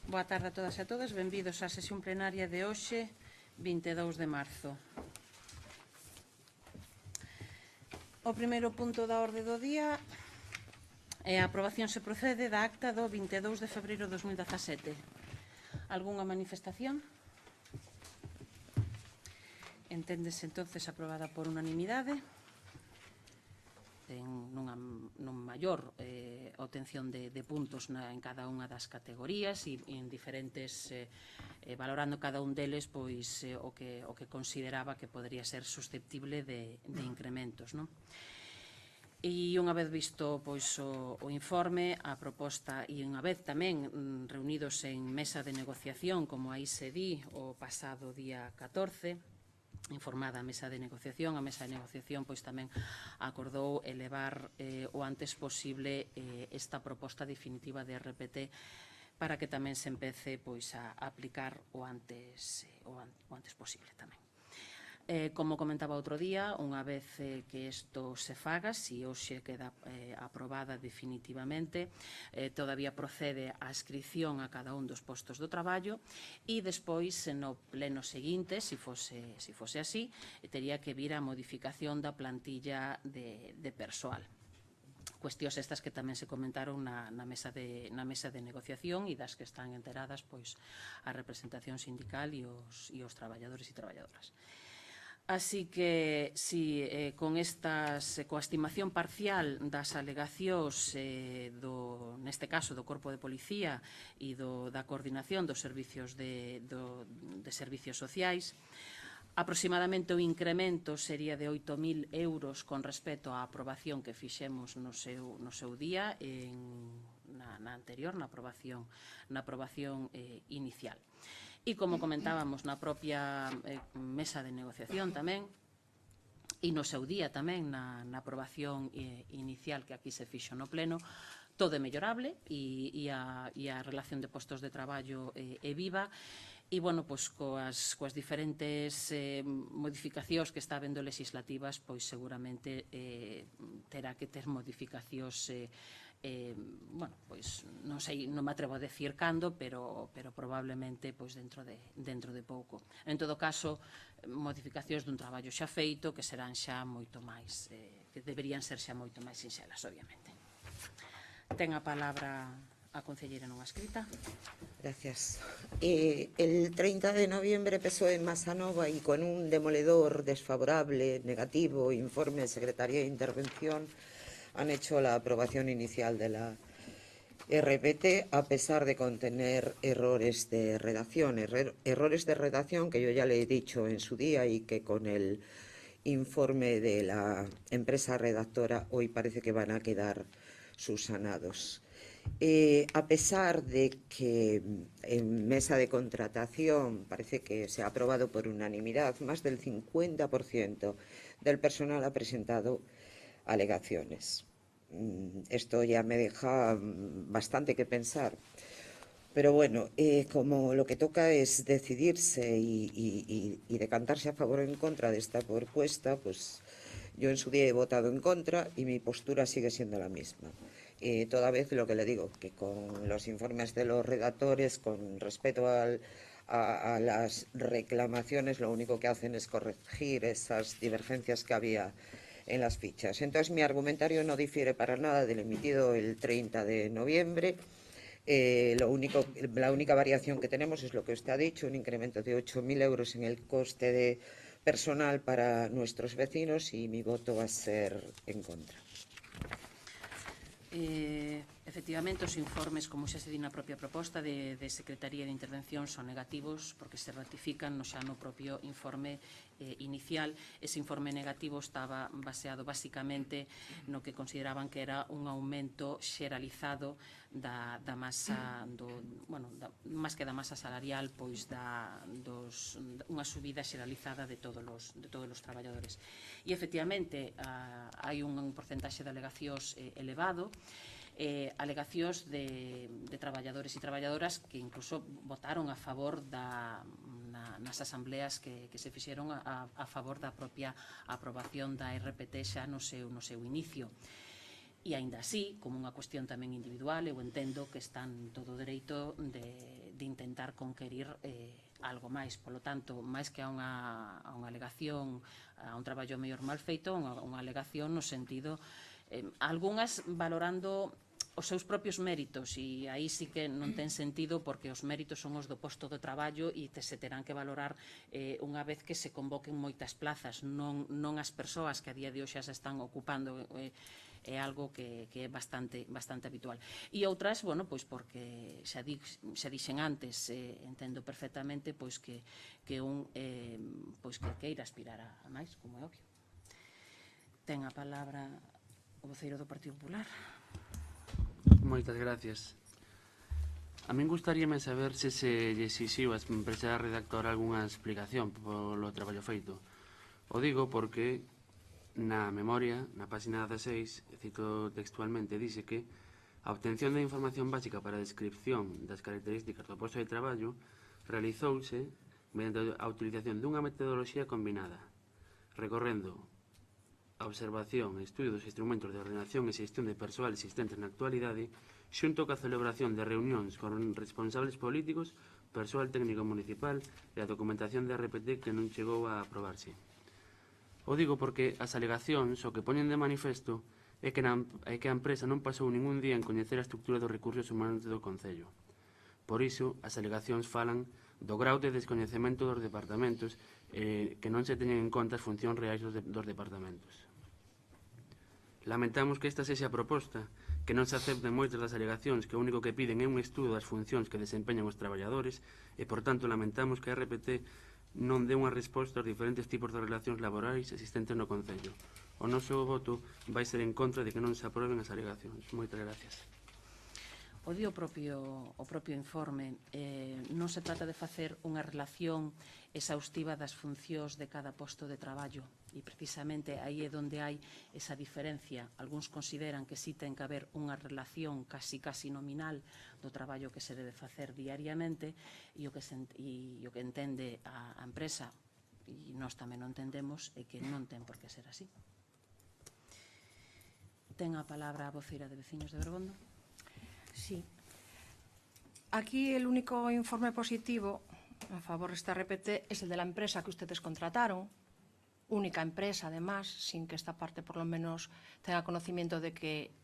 Boa tarde a todas e a todos, benvidos á sesión plenaria de hoxe, 22 de marzo. O primeiro punto da orde do día é a aprobación se procede da acta do 22 de febreiro de 2017. Algúnha manifestación? Enténdese entonces aprobada por unanimidade. Ten nun maior obtención de puntos en cada unha das categorías e en diferentes, valorando cada un deles pois o que consideraba que podría ser susceptible de incrementos, non? E unha vez visto pois o informe, a proposta e unha vez tamén reunidos en mesa de negociación, como aí se di o pasado día 14, informada a mesa de negociación. A mesa de negociación pois tamén acordou elevar o antes posible esta proposta definitiva de RPT para que tamén se empece pois a aplicar o antes posible tamén. Como comentaba outro día, unha vez que isto se faga, se hoxe queda aprobada definitivamente, todavía procede a inscripción a cada un dos postos do traballo e despois, no pleno seguinte, se fose así, tería que vir a modificación da plantilla de persoal. Cuestións estas que tamén se comentaron na mesa de negociación e das que están enteradas pois a representación sindical e os traballadores e traballadoras. Así que, con coa estimación parcial das alegacións neste caso do Corpo de Policía e da coordinación dos servicios de servicios sociais, aproximadamente o incremento sería de 8.000 euros con respecto á aprobación que fixemos no seu día na anterior, na aprobación inicial. E como comentábamos na propia mesa de negociación tamén, e no seu día tamén na aprobación inicial que aquí se fixo no pleno, todo é mellorable e a relación de postos de traballo é viva. E, bueno, pois coas diferentes modificacións que está habendo legislativas, pois seguramente terá que ter modificacións, bueno, pois non sei, non me atrevo a decir cando, pero probablemente pois dentro de pouco. En todo caso, modificacións dun traballo xa feito que serán xa moito máis, que deberían ser xa moito máis sinxelas, obviamente. Ten a palabra a concelleira non escrita. Gracias. El 30 de noviembre PSOE en Masanova y con un demoledor desfavorable, negativo, informe de Secretaría de Intervención, han hecho la aprobación inicial de la RPT a pesar de contener errores de redacción. Errores de redacción que yo ya le he dicho en su día y que con el informe de la empresa redactora hoy parece que van a quedar subsanados. A pesar de que en mesa de contratación parece que se ha aprobado por unanimidad, más del 50% del personal ha presentado alegaciones. Esto ya me deja bastante que pensar. Pero bueno, como lo que toca es decidirse y decantarse a favor o en contra de esta propuesta, pues yo en su día he votado en contra y mi postura sigue siendo la misma. Toda vez lo que le digo, que con los informes de los redactores, con respecto a las reclamaciones, lo único que hacen es corregir esas divergencias que había en las fichas. Entonces mi argumentario no difiere para nada del emitido el 30 de noviembre. La única variación que tenemos es lo que usted ha dicho, un incremento de 8.000 euros en el coste de personal para nuestros vecinos y mi voto va a ser en contra. Efectivamente, os informes, como xa se di na propia proposta de Secretaría de Intervención, son negativos porque se ratifican xa no propio informe inicial. Ese informe negativo estaba baseado basicamente no que consideraban que era un aumento xeralizado da masa, máis que da masa salarial, pois unha subida xeralizada de todos os traballadores. E efectivamente hai un porcentaxe de alegacións elevado, alegacións de traballadores e traballadoras que incluso votaron a favor nas asambleas que se fixeron a favor da propia aprobación da RPT xa no seu inicio. E, aínda así, como unha cuestión tamén individual, eu entendo que están todo o dereito de intentar conquerir algo máis. Polo tanto, máis que a unha alegación, a un traballo mellor mal feito, unha alegación no sentido, algunhas valorando os seus propios méritos, e aí sí que non ten sentido, porque os méritos son os do posto de traballo e se terán que valorar unha vez que se convoquen moitas plazas, non as persoas que a día de hoxe se están ocupando. É algo que é bastante habitual. E outras, bueno, pois porque xa dixen antes, entendo perfectamente pois que un pois que queira aspirar a máis, como é obvio. Ten a palabra o voceiro do Partido Popular. Moitas gracias. A min gustaríame saber se lle exixiu ás empresas redactor algunha explicación polo traballo feito. O digo porque na memoria, na página 16, cito textualmente, dice que a obtención de información básica para a descripción das características do posto de traballo realizouse mediante a utilización dunha metodoloxía combinada, recorrendo a observación e estudio dos instrumentos de ordenación e xestión de persoal existentes na actualidade, xunto coa celebración de reunións con responsables políticos, persoal técnico municipal e a documentación de RPT que non chegou a aprobarse. O digo porque as alegacións o que poñen de manifesto é que a empresa non pasou ningún día en coñecer a estructura dos recursos humanos do Concello. Por iso, as alegacións falan do grau de descoñecemento dos departamentos que non se teñen en conta as funcións reais dos departamentos. Lamentamos que esta sexa a proposta, que non se acepten moitas das alegacións que o único que piden é un estudo das funcións que desempeñan os traballadores e, por tanto, lamentamos que a RPT non dé unha resposta aos diferentes tipos de relacións laborais existentes no Concello. O noso voto vai ser en contra de que non se aproben as alegacións. Moitas gracias. O di o propio informe, non se trata de facer unha relación exhaustiva das funcións de cada posto de traballo, e precisamente aí é onde hai esa diferencia. Algúns consideran que sí ten que haber unha relación casi nominal do traballo que se debe facer diariamente, e o que entende a empresa, e nós tamén o entendemos, é que non ten por que ser así. Ten a palabra a voceira de Veciños de Bergondo. Sí. Aquí el único informe positivo a favor de esta RPT es el de la empresa que ustedes contrataron, única empresa además, sin que esta parte por lo menos tenga conocimiento de que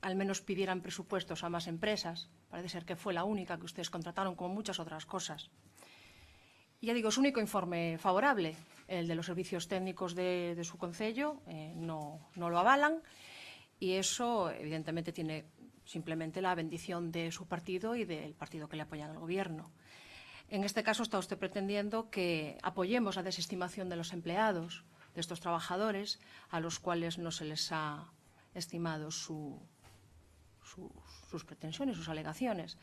al menos pidieran presupuestos a más empresas. Parece ser que fue la única que ustedes contrataron, como muchas otras cosas. Y ya digo, es único informe favorable. El de los servicios técnicos de su concello no lo avalan, y eso evidentemente tiene simplemente la bendición de su partido y del partido que le apoya al gobierno. En este caso está usted pretendiendo que apoyemos la desestimación de los empleados, de estos trabajadores, a los cuales no se les ha estimado sus pretensiones, sus alegaciones,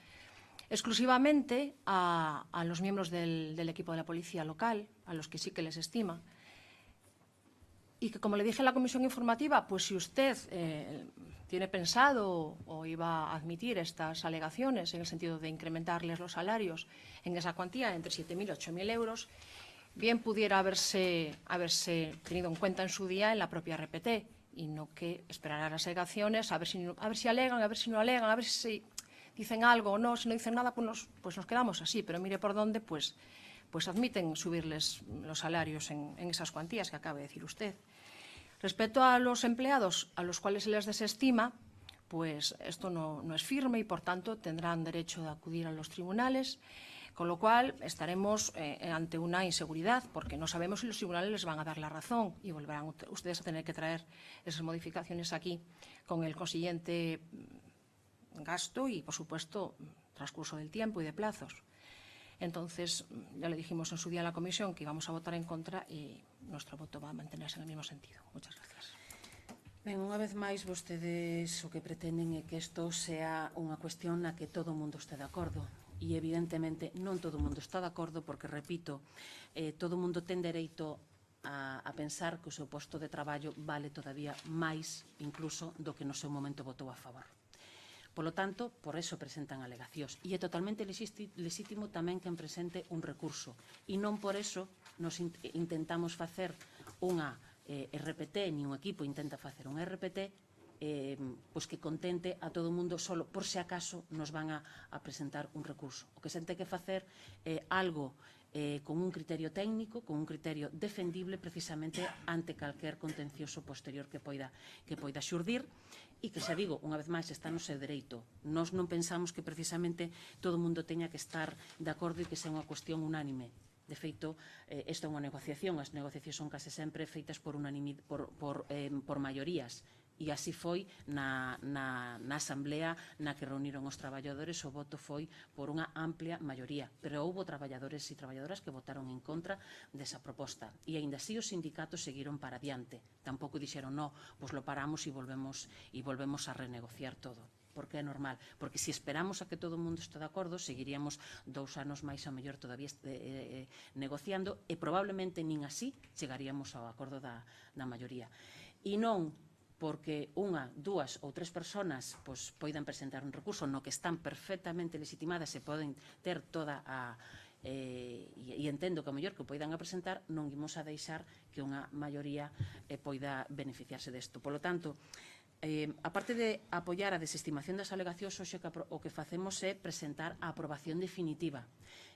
exclusivamente a los miembros del equipo de la policía local, a los que sí que les estima. Y que, como le dije en la comisión informativa, pues si usted tiene pensado o iba a admitir estas alegaciones en el sentido de incrementarles los salarios en esa cuantía, entre 7.000 y 8.000 euros, bien pudiera haberse tenido en cuenta en su día en la propia RPT, y no que esperar a las alegaciones, a ver si alegan, a ver si no alegan, a ver si dicen algo o no. Si no dicen nada, pues nos quedamos así. Pero mire por dónde, pues admiten subirles los salarios en esas cuantías que acaba de decir usted. Respecto a los empleados a los cuales se les desestima, pues esto no es firme y, por tanto, tendrán derecho de acudir a los tribunales, con lo cual estaremos ante una inseguridad, porque no sabemos si los tribunales les van a dar la razón y volverán ustedes a tener que traer esas modificaciones aquí con el consiguiente gasto y, por supuesto, transcurso del tiempo y de plazos. Entonces, ya le dijimos en su día en la comisión que íbamos a votar en contra, y nuestro voto va a mantenerse en el mismo sentido. Muchas gracias. Ben, unha vez máis, vostedes o que pretenden é que isto sea unha cuestión na que todo o mundo este de acordo. E, evidentemente, non todo o mundo está de acordo porque, repito, todo o mundo ten dereito a pensar que o seu posto de traballo vale todavía máis, incluso, do que no seu momento votou a favor. Polo tanto, por eso presentan alegacións. E é totalmente lexítimo tamén que presente un recurso. E non por eso nos intentamos facer unha RPT, ni un equipo intenta facer unha RPT pois que contente a todo o mundo solo por se acaso nos van a presentar un recurso. O que se ten que facer é algo con un criterio técnico, con un criterio defendible precisamente ante calquer contencioso posterior que poida xurdir e que, xa digo, unha vez máis, está no seu dereito. Nós non pensamos que precisamente todo o mundo teña que estar de acordo e que sea unha cuestión unánime. De feito, esta é unha negociación, as negociacións son case sempre feitas por maiorías, e así foi na asamblea na que reuniron os traballadores, o voto foi por unha amplia maioría, pero houbo traballadores e traballadoras que votaron en contra desa proposta, e aínda así os sindicatos seguiron para adiante, tampouco dixeron no, pois lo paramos e volvemos a renegociar todo. Porque é normal, porque se esperamos a que todo o mundo este de acordo, seguiríamos 2 anos máis a mellor todavía negociando e probablemente nin así chegaríamos ao acordo da maioría. E non porque unha, 2 ou 3 persoas poidan presentar un recurso no que están perfectamente legitimadas e poden ter toda a... e entendo que a mellor que o poidan a presentar, non imos a deixar que unha maioría poida beneficiarse desto. Polo tanto, aparte de apoiar a desestimación das alegacións, o que facemos é presentar a aprobación definitiva.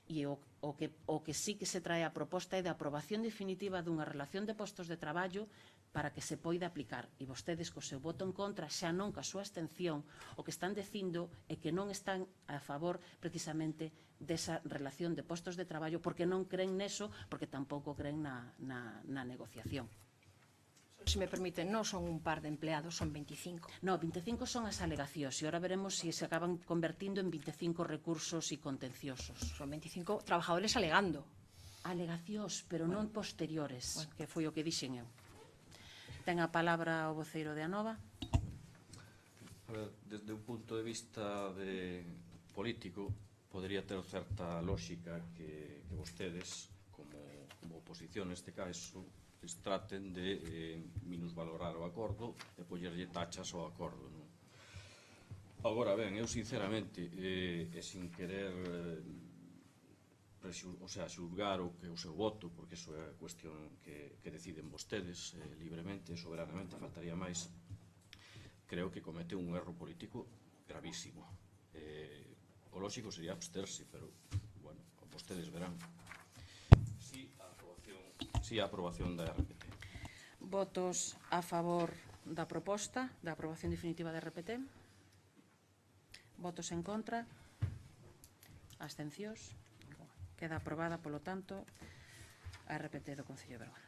E o que sí que se trae a proposta é de aprobación definitiva dunha relación de postos de traballo para que se poida aplicar. E vostedes, co seu voto en contra, xa non ca súa abstención, o que están dicindo é que non están a favor precisamente desa relación de postos de traballo porque non creen neso, porque tampouco creen na negociación. Se me permiten, non son un par de empleados, son 25. No, 25 son as alegacións e ahora veremos se se acaban convertindo en 25 recursos e contenciosos. Son 25 trabajadores alegando. Alegacións, pero non posteriores, que foi o que dixen eu. Ten a palabra o voceiro de Anova. Desde un punto de vista político, podría ter certa lógica que vostedes, como oposición neste caso, traten de minusvalorar o acordo e pollerlle tachas ao acordo. Agora, ben, eu sinceramente, e sin querer xulgar o seu voto, porque iso é a cuestión que deciden vostedes libremente, soberanamente, faltaría máis, creo que comete un erro político gravísimo. O lógico sería absterse, pero, bueno, vostedes verán. Sí, a aprobación da RPT. Votos a favor da proposta, da aprobación definitiva da RPT. Votos en contra. Abstencións. Queda aprobada, polo tanto, a RPT do Concello de Bergondo.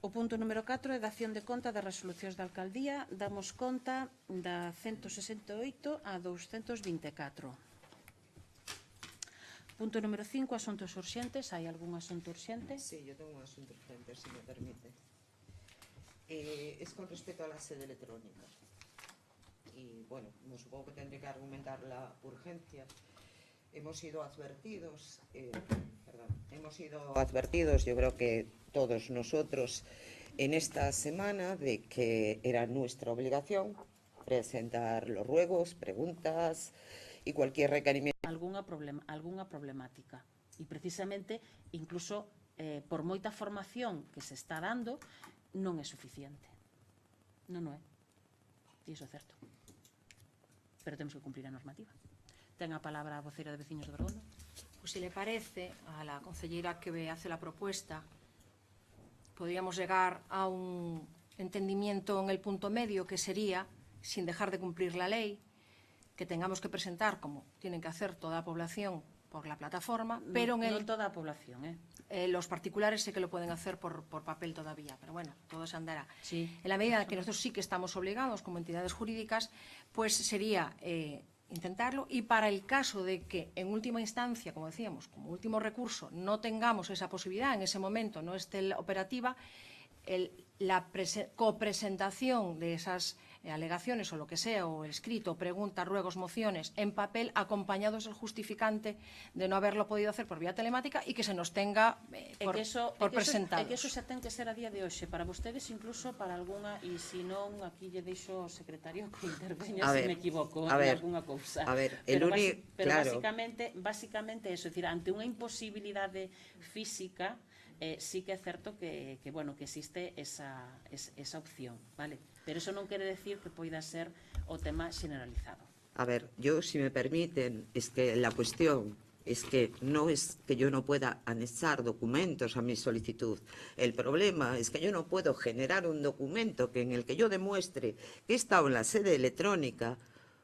O punto número 4 é da acción de conta das resolucións da alcaldía. Damos conta da 168 a 224. Punto número 5, asuntos urxentes. Hai algún asunto urxente? Sí, yo tengo un asunto urgente, si me permite. Es con respecto a la sede electrónica. Y bueno, no supongo que tendré que argumentar la urgencia. Hemos sido advertidos, yo creo que todos nosotros en esta semana, de que era nuestra obligación presentar los ruegos, preguntas y cualquier requerimiento. Alguna problemática. E precisamente, incluso por moita formación que se está dando, non é suficiente. Non é. E iso é certo. Pero temos que cumplir a normativa. Ten a palabra a vocera de Veciños de Bergondo. Pues si le parece, a la concelleira que hace la propuesta, podríamos llegar a un entendimiento en el punto medio, que sería, sin dejar de cumplir la ley, que tengamos que presentar, como tienen que hacer toda la población, por la plataforma, pero no toda a población, los particulares sé que lo pueden hacer por papel todavía, pero bueno, todo se andará. Sí. En la medida en que nosotros sí que estamos obligados como entidades jurídicas, pues sería intentarlo, y para el caso de que en última instancia, como decíamos, como último recurso, no tengamos esa posibilidad, en ese momento no esté operativa, la copresentación de esas alegaciones o lo que sea, o el escrito, preguntas, ruegos, mociones, en papel, acompañados del justificante de no haberlo podido hacer por vía telemática y que se nos tenga por presentados. É que eso xa ten que ser a día de hoxe, para vostedes, incluso para algunha, e se non, aquí lle deixo ao secretario que interveña se me equivoco en algunha cousa. A ver, pero claro. basicamente eso, é dicir, ante unha imposibilidade física, sí que é certo que existe esa opción, vale? Pero eso non quere decir que poida ser o tema generalizado. A ver, yo, si me permiten, es que la cuestión es que no es que yo no pueda anexar documentos a mi solicitud. El problema es que yo no puedo generar un documento en el que yo demuestre que he estado en la sede electrónica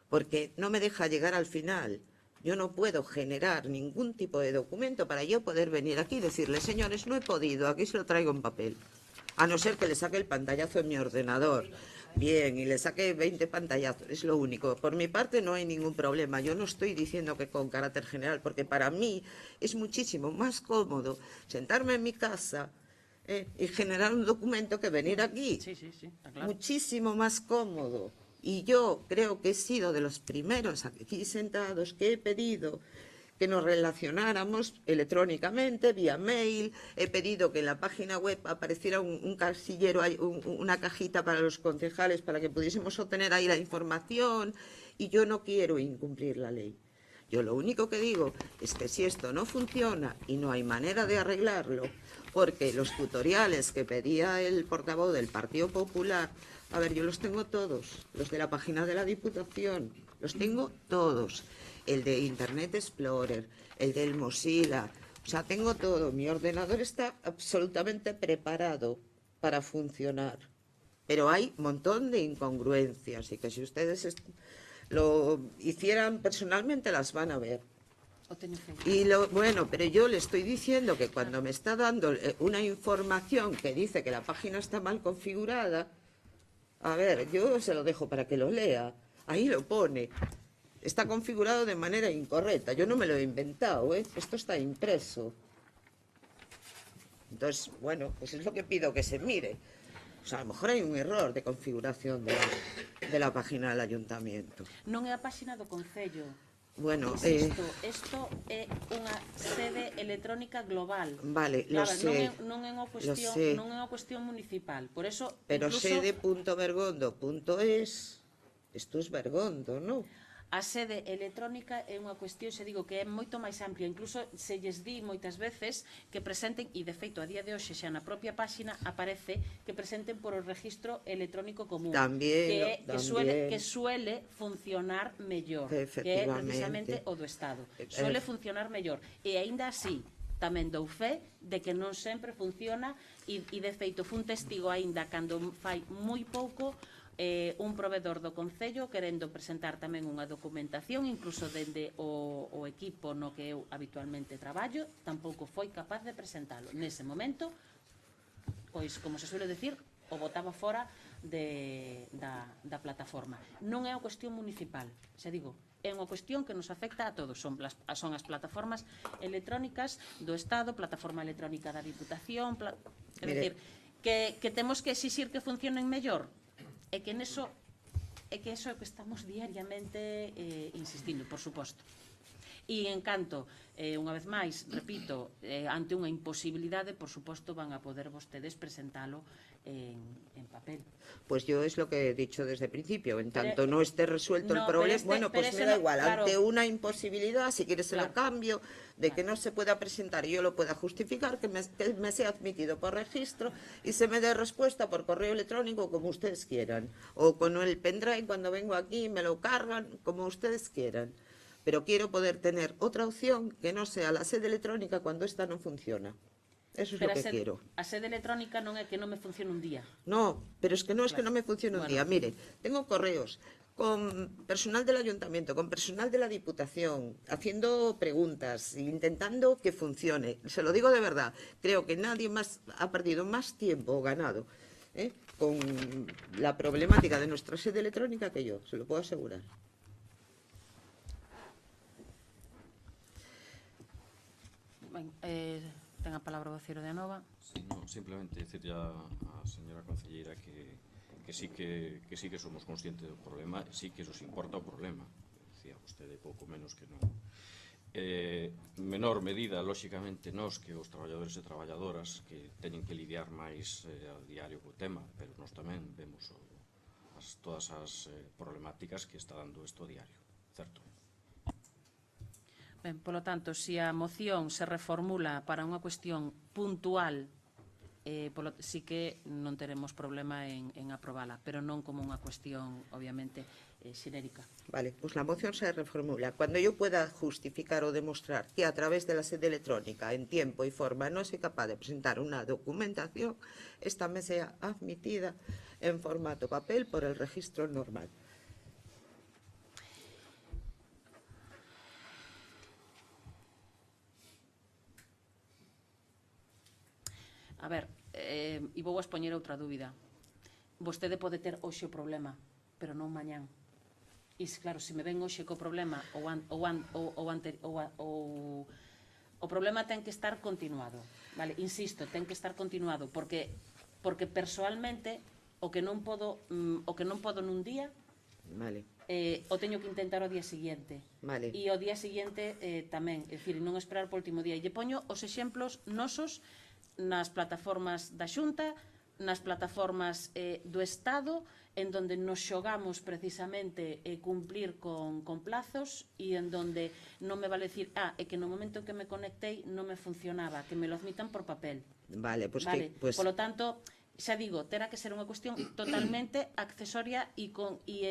porque no me deja llegar al final. Yo no puedo generar ningún tipo de documento para yo poder venir aquí y decirle, señores, no he podido, aquí se lo traigo en papel. A no ser que le saque el pantallazo en mi ordenador. Bien, y le saque 20 pantallazos, es lo único. Por mi parte no hay ningún problema. Yo no estoy diciendo que con carácter general, porque para mí es muchísimo más cómodo sentarme en mi casa y generar un documento que venir aquí. Sí, está claro. Muchísimo más cómodo. Y yo creo que he sido de los primeros aquí sentados que he pedido que nos relacionáramos electrónicamente, vía mail. He pedido que en la página web apareciera un casillero, una cajita para los concejales para que pudiésemos obtener ahí la información. Y yo no quiero incumplir la ley. Yo lo único que digo es que si esto no funciona y no hay manera de arreglarlo, porque los tutoriales que pedía el portavoz del Partido Popular, a ver, yo los tengo todos, los de la página de la Diputación, los tengo todos. El de Internet Explorer, el del Mozilla, o sea, tengo todo. Mi ordenador está absolutamente preparado para funcionar. Pero hay un montón de incongruencias y que si ustedes lo hicieran personalmente las van a ver. Y bueno, pero yo le estoy diciendo que cuando me está dando una información que dice que la página está mal configurada, a ver, yo se lo dejo para que lo lea. Ahí lo pone. Está configurado de manera incorrecta. Yo no me lo he inventado, ¿eh? Esto está impreso. Entonces, bueno, pues es lo que pido que se mire. O sea, a lo mejor hay un error de configuración de la página del ayuntamiento. Non é a página do Concello. Bueno, isto é unha sede electrónica global. Vale, lo sé. Non é unha cuestión municipal. Por eso, pero incluso, sede.bergondo.es, esto es Bergondo, ¿no? a sede electrónica é unha cuestión, se digo, que é moito máis amplia. Incluso se lles di moitas veces que presenten, e de feito a día de hoxe xa na propia páxina aparece que presenten por o registro electrónico común, También, que suele funcionar mellor, que é precisamente o do Estado. Suele funcionar mellor. E aínda así, tamén dou fe de que non sempre funciona e de feito fun testigo aínda cando fai moi pouco un provedor do Concello querendo presentar tamén unha documentación, incluso dende o equipo no que eu habitualmente traballo, tampouco foi capaz de presentalo. Nese momento, pois, como se suele decir, o botaba fora da plataforma. Non é unha cuestión municipal, xa digo, é unha cuestión que nos afecta a todos. Son as plataformas electrónicas do Estado, plataforma electrónica da Diputación, é dicir, que temos que exixir que funcionen mellor. É que eso é que estamos diariamente insistindo, por suposto. E en canto, unha vez máis, repito, ante unha imposibilidade, por suposto, van a poder vostedes presentalo en papel. Pues yo es lo que he dicho desde el principio, en tanto no esté resuelto el problema, bueno, pues me da igual, claro, ante una imposibilidad, si quieres se lo cambio, de que no se pueda presentar y yo lo pueda justificar, que me sea admitido por registro y se me dé respuesta por correo electrónico como ustedes quieran, o con el pendrive cuando vengo aquí me lo cargan como ustedes quieran. Pero quiero poder tener otra opción que no sea la sede electrónica cuando esta no funciona. Eso es lo que quiero. A sede electrónica non é que non me funcione un día. No, pero es que no es que no me funcione un día. Mire, tengo correos con personal del ayuntamiento, con personal de la Diputación, haciendo preguntas, intentando que funcione. Se lo digo de verdad, creo que nadie más ha perdido más tiempo ganado con la problemática de nuestra sede electrónica que yo, se lo puedo asegurar. Ten a palabra o vocero de Anova. Sí, no, simplemente decirle a señora concelleira que sí que somos conscientes do problema, e sí que nos importa o problema. Decía vostede pouco menos que non. Menor medida, lóxicamente, nós que os traballadores e traballadoras que teñen que lidiar máis a diario co tema, pero nós tamén vemos todas as problemáticas que está dando isto a diario, certo? Ben, polo tanto, se a moción se reformula para unha cuestión puntual, sí que non teremos problema en aprobala, pero non como unha cuestión, obviamente, xenérica. Vale, pues la moción se reformula. Cuando yo pueda justificar o demostrar que a través de la sede electrónica, en tiempo y forma, no soy capaz de presentar una documentación, esta me sea admitida en formato papel por el registro normal. A ver, e vou a expoñer outra dúbida. Vostede pode ter hoxe o problema, pero non mañán. E, claro, se me ven hoxe co problema, o problema ten que estar continuado. Vale, insisto, ten que estar continuado, porque persoalmente o que non podo nun día, Vale. O teño que intentar o día seguinte. Vale. E o día seguinte tamén, é dicir, non esperar por último día. E lle poño os exemplos nosos nas plataformas da Xunta, nas plataformas do Estado, en donde nos xogamos precisamente cumplir con plazos e en donde non me vale decir, é que no momento que me conectei non me funcionaba, que me lo admitan por papel. Vale, pues vale. que... Polo tanto, xa digo, terá que ser unha cuestión totalmente accesoria e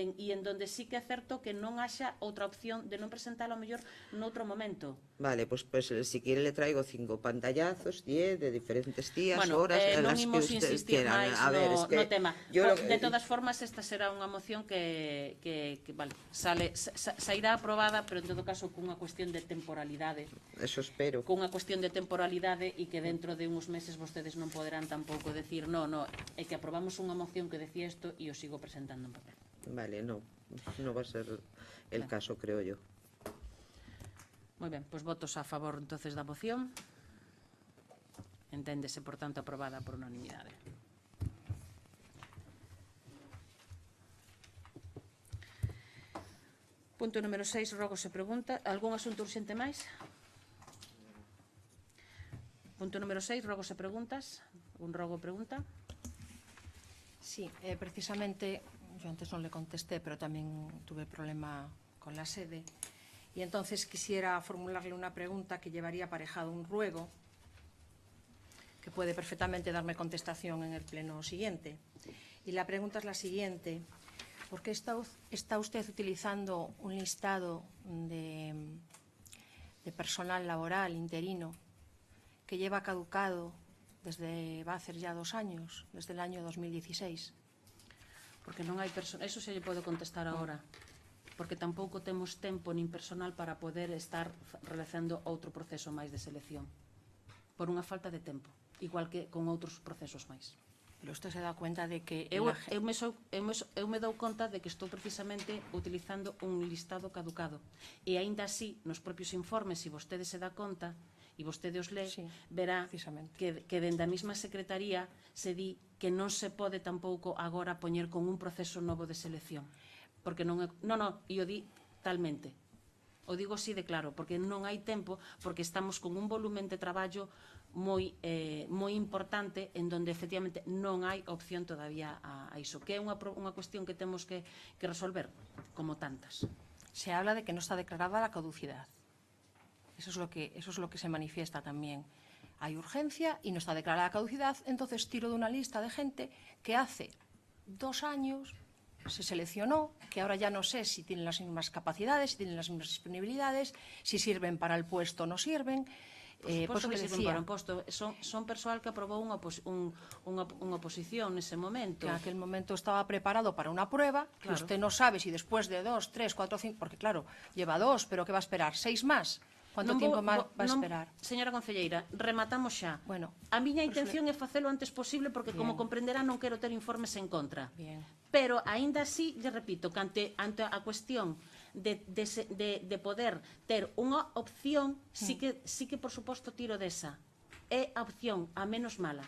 en donde sí que é certo que non haxa outra opción de non presentalo ao mellor noutro momento. Vale, pues si quiere le traigo 5 pantallazos, 10 de diferentes días, bueno, horas, non las que imos usted insistir quiera. máis A ver, es que no tema. yo De todas formas, esta será unha moción que vale, sairá aprobada, pero en todo caso cunha cuestión de temporalidade. Eso espero. Cunha cuestión de temporalidade e que dentro de uns meses vostedes non poderán tampouco decir no, é que aprobamos unha moción que decía isto e o sigo presentando en papel. Vale, no va a ser el caso, creo yo. Moi ben, pois votos a favor entonces da moción. Enténdese, por tanto, aprobada por unanimidade. Punto número 6, rogo se pregunta. Algún asunto urxente máis? Punto número 6, rogo se preguntas. Un rogo pregunta. Sí, precisamente, yo antes non le contesté, pero tamén tuve problema con la sede. Y entonces quisiera formularle una pregunta que llevaría aparejado un ruego, que puede perfectamente darme contestación en el pleno siguiente. Y la pregunta es la siguiente: ¿por qué está usted utilizando un listado de personal laboral interino que lleva caducado va a hacer ya 2 años, desde el año 2016? Porque non hai personal, eso se lle pode contestar agora, porque tampouco temos tempo nin personal para poder estar realizando outro proceso máis de selección, por unha falta de tempo, igual que con outros procesos máis. Pero usted se dá cuenta de que... Eu me dou conta de que estou precisamente utilizando un listado caducado, e aínda así, nos propios informes, se vostede se dá conta, e vostede os lee, verá que dende a mesma secretaría se di que non se pode tampouco agora poñer con un proceso novo de selección. Porque non, e o di talmente. O digo así de claro, porque non hai tempo, porque estamos con un volumen de traballo moi importante en donde efectivamente non hai opción todavía a iso, que é unha cuestión que temos que resolver, como tantas. Se habla de que non está declarada la caducidad. Eso es lo que se manifiesta también. Hay urgencia y no está declarada la caducidad, entonces tiro de una lista de gente que hace 2 años se seleccionó, que ahora ya no sé si tienen las mismas capacidades, si tienen las mismas disponibilidades, si sirven para el puesto o no sirven. Por suposto que sirven para un posto. Son persoal que aprobou unha oposición nese momento. Que en aquel momento estaba preparado para unha prueba, que usted no sabe si después de 2, 3, 4, 5, porque claro, lleva 2, pero ¿qué va a esperar? 6 más. ¿Cuánto tiempo más va a esperar? Señora concelleira, rematamos xa. Bueno, a miña intención é facelo o antes posible porque, como comprenderá, non quero ter informes en contra. Bien. Pero, aínda así, lle repito, que ante a cuestión de poder ter unha opción, sí que, por suposto, tiro desa. É a opción a menos mala.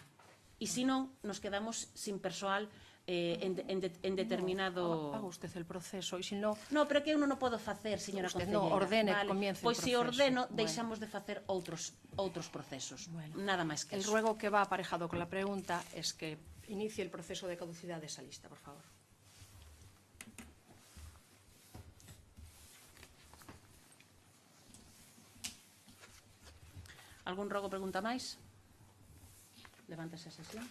E, se non, nos quedamos sin persoal en determinado... Haga usted el proceso, e se non... No, pero que eu non o podo facer, señora Usted concelleira. non ordene que comience o Pois se proceso. ordeno, Bueno. deixamos de facer outros procesos. Bueno. Nada máis que El eso. ruego que va aparejado con la pregunta es que inicie el proceso de caducidad de esa lista, por favor. Algún rogo pregunta máis? Levántase a sesión.